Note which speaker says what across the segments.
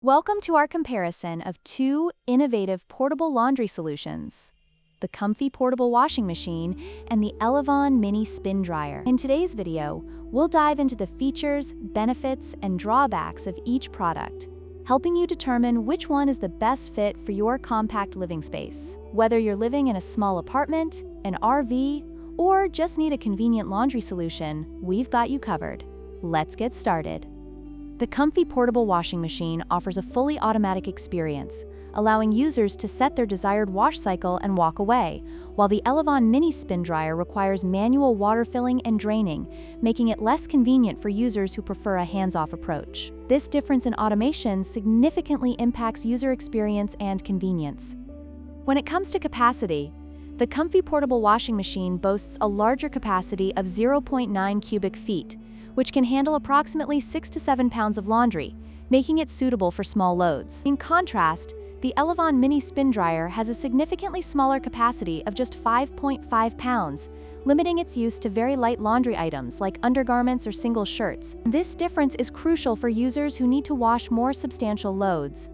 Speaker 1: Welcome to our comparison of two innovative portable laundry solutions, the Comfee portable washing machine and the Elevon mini spin dryer. In today's video, we'll dive into the features, benefits, and drawbacks of each product, helping you determine which one is the best fit for your compact living space. Whether you're living in a small apartment, an RV, or just need a convenient laundry solution, we've got you covered. Let's get started. The Comfee portable washing machine offers a fully automatic experience, allowing users to set their desired wash cycle and walk away, while the Elevon mini spin dryer requires manual water filling and draining, making it less convenient for users who prefer a hands-off approach. This difference in automation significantly impacts user experience and convenience. When it comes to capacity, the Comfee portable washing machine boasts a larger capacity of 0.9 cubic feet, which can handle approximately 6 to 7 pounds of laundry, making it suitable for small loads. In contrast, the Elevon mini spin dryer has a significantly smaller capacity of just 5.5 pounds, limiting its use to very light laundry items like undergarments or single shirts. This difference is crucial for users who need to wash more substantial loads.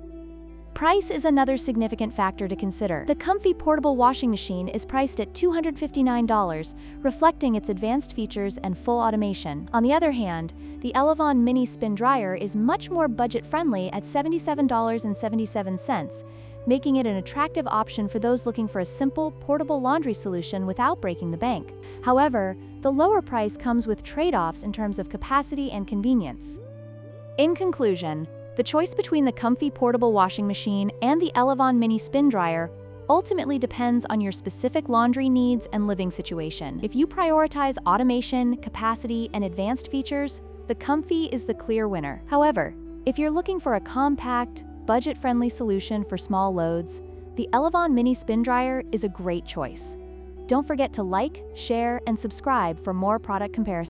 Speaker 1: Price is another significant factor to consider. The Comfee portable washing machine is priced at $259, reflecting its advanced features and full automation. On the other hand, the Elevon mini spin dryer is much more budget-friendly at $77.77, making it an attractive option for those looking for a simple, portable laundry solution without breaking the bank. However, the lower price comes with trade-offs in terms of capacity and convenience. In conclusion, the choice between the Comfee portable washing machine and the Elevon mini spin dryer ultimately depends on your specific laundry needs and living situation. If you prioritize automation, capacity, and advanced features, the Comfee is the clear winner. However, if you're looking for a compact, budget-friendly solution for small loads, the Elevon mini spin dryer is a great choice. Don't forget to like, share, and subscribe for more product comparisons.